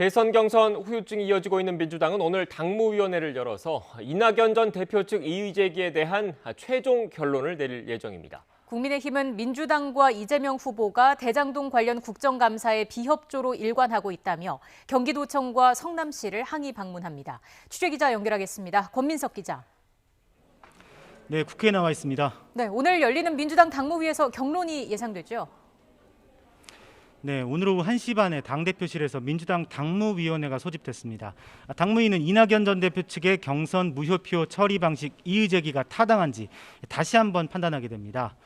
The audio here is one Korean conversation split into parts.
대선 경선 후유증이 이어지고 있는 민주당은 오늘 당무위원회를 열어서 이낙연 전 대표 측 이의 제기에 대한 최종 결론을 내릴 예정입니다. 국민의힘은 민주당과 이재명 후보가 대장동 관련 국정감사에 비협조로 일관하고 있다며 경기도청과 성남시를 항의 방문합니다. 취재기자 연결하겠습니다. 권민석 기자. 네, 국회에 나와 있습니다. 네, 오늘 열리는 민주당 당무위에서 경론이 예상되죠? 네, 오늘 오후 1시 반에 당대표실에서 민주당 당무위원회가 소집됐습니다. 당무위는 이낙연 전 대표 측의 경선 무효표 처리 방식 이의 제기가 타당한지 다시 한번 판단하게 됩니다.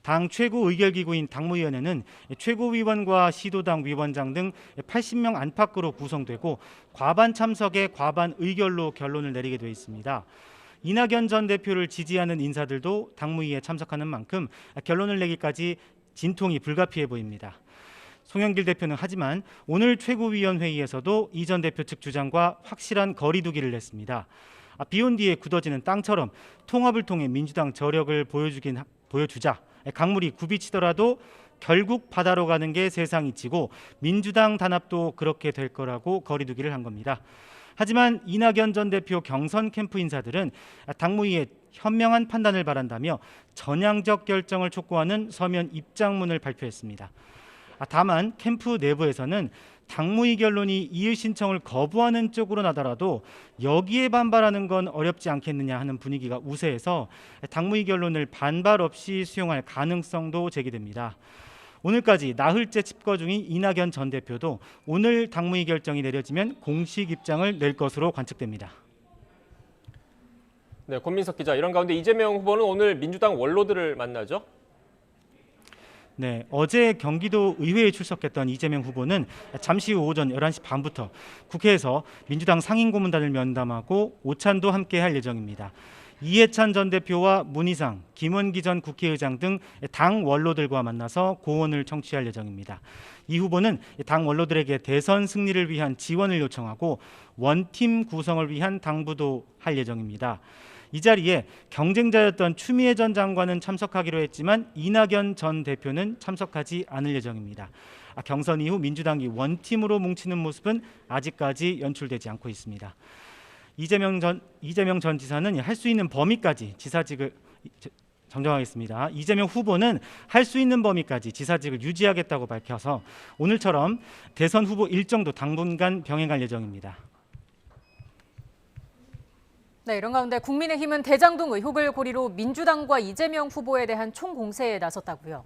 당 최고 의결기구인 당무위원회는 최고위원과 시도당 위원장 등 80명 안팎으로 구성되고 과반 참석에 과반 의결로 결론을 내리게 되어 있습니다. 이낙연 전 대표를 지지하는 인사들도 당무위에 참석하는 만큼 결론을 내기까지 진통이 불가피해 보입니다. 송영길 대표는 하지만 오늘 최고위원회의에서도 이 전 대표 측 주장과 확실한 거리두기를 냈습니다. 비온 뒤에 굳어지는 땅처럼 통합을 통해 민주당 저력을 보여주자. 강물이 굽이치더라도 결국 바다로 가는 게 세상이치고 민주당 단합도 그렇게 될 거라고 거리두기를 한 겁니다. 하지만 이낙연 전 대표 경선 캠프 인사들은 당무위에 현명한 판단을 바란다며 전향적 결정을 촉구하는 서면 입장문을 발표했습니다. 다만 캠프 내부에서는 당무위 결론이 이의 신청을 거부하는 쪽으로 나더라도 여기에 반발하는 건 어렵지 않겠느냐 하는 분위기가 우세해서 당무위 결론을 반발 없이 수용할 가능성도 제기됩니다. 오늘까지 나흘째 집거 중인 이낙연 전 대표도 오늘 당무위 결정이 내려지면 공식 입장을 낼 것으로 관측됩니다. 네, 권민석 기자. 이런 가운데 이재명 후보는 오늘 민주당 원로들을 만나죠? 네, 어제 경기도 의회에 출석했던 이재명 후보는 잠시 후 오전 11시 반부터 국회에서 민주당 상임고문단을 면담하고 오찬도 함께 할 예정입니다. 이해찬 전 대표와 문희상, 김원기 전 국회의장 등 당 원로들과 만나서 고언을 청취할 예정입니다. 이 후보는 당 원로들에게 대선 승리를 위한 지원을 요청하고 원팀 구성을 위한 당부도 할 예정입니다. 이 자리에 경쟁자였던 추미애 전 장관은 참석하기로 했지만 이낙연 전 대표는 참석하지 않을 예정입니다. 경선 이후 민주당이 원팀으로 뭉치는 모습은 아직까지 연출되지 않고 있습니다. 이재명 전 지사는 할 수 있는 범위까지 지사직을 정정하겠습니다. 이재명 후보는 할 수 있는 범위까지 지사직을 유지하겠다고 밝혀서 오늘처럼 대선 후보 일정도 당분간 병행할 예정입니다. 네, 이런 가운데 국민의힘은 대장동 의혹을 고리로 민주당과 이재명 후보에 대한 총공세에 나섰다고요.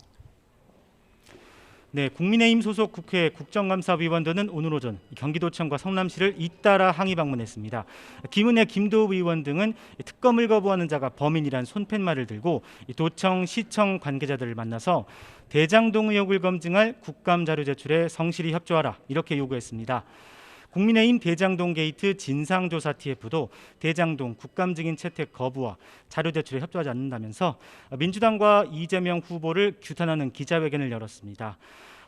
네, 국민의힘 소속 국회 국정감사위원들은 오늘 오전 경기도청과 성남시를 잇따라 항의 방문했습니다. 김은혜, 김도우 의원 등은 특검을 거부하는 자가 범인이란 손팻말을 들고 도청, 시청 관계자들을 만나서 대장동 의혹을 검증할 국감 자료 제출에 성실히 협조하라 이렇게 요구했습니다. 국민의힘 대장동 게이트 진상조사 TF도 대장동 국감 증인 채택 거부와 자료 제출에 협조하지 않는다면서 민주당과 이재명 후보를 규탄하는 기자회견을 열었습니다.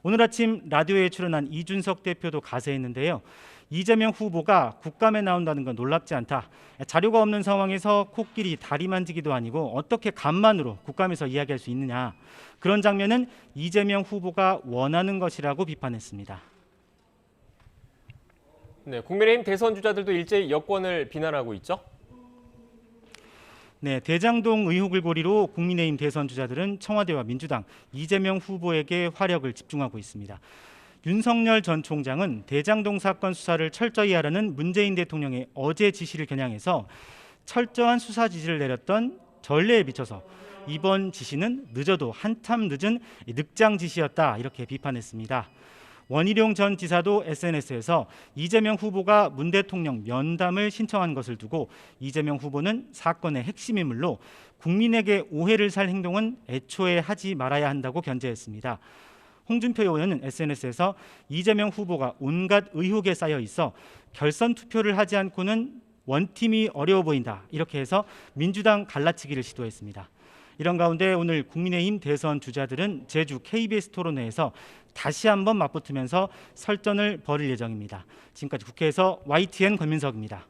오늘 아침 라디오에 출연한 이준석 대표도 가세했는데요. 이재명 후보가 국감에 나온다는 건 놀랍지 않다. 자료가 없는 상황에서 코끼리 다리 만지기도 아니고 어떻게 간만으로 국감에서 이야기할 수 있느냐. 그런 장면은 이재명 후보가 원하는 것이라고 비판했습니다. 네, 국민의힘 대선 주자들도 일제히 여권을 비난하고 있죠? 네, 대장동 의혹을 고리로 국민의힘 대선 주자들은 청와대와 민주당, 이재명 후보에게 화력을 집중하고 있습니다. 윤석열 전 총장은 대장동 사건 수사를 철저히 하라는 문재인 대통령의 어제 지시를 겨냥해서 철저한 수사 지시를 내렸던 전례에 비춰서 이번 지시는 늦어도 한참 늦은 늑장 지시였다 이렇게 비판했습니다. 원희룡 전 지사도 SNS에서 이재명 후보가 문 대통령 면담을 신청한 것을 두고 이재명 후보는 사건의 핵심 인물로 국민에게 오해를 살 행동은 애초에 하지 말아야 한다고 견제했습니다. 홍준표 의원은 SNS에서 이재명 후보가 온갖 의혹에 쌓여 있어 결선 투표를 하지 않고는 원팀이 어려워 보인다 이렇게 해서 민주당 갈라치기를 시도했습니다. 이런 가운데 오늘 국민의힘 대선 주자들은 제주 KBS 토론회에서 다시 한번 맞붙으면서 설전을 벌일 예정입니다. 지금까지 국회에서 YTN 권민석입니다.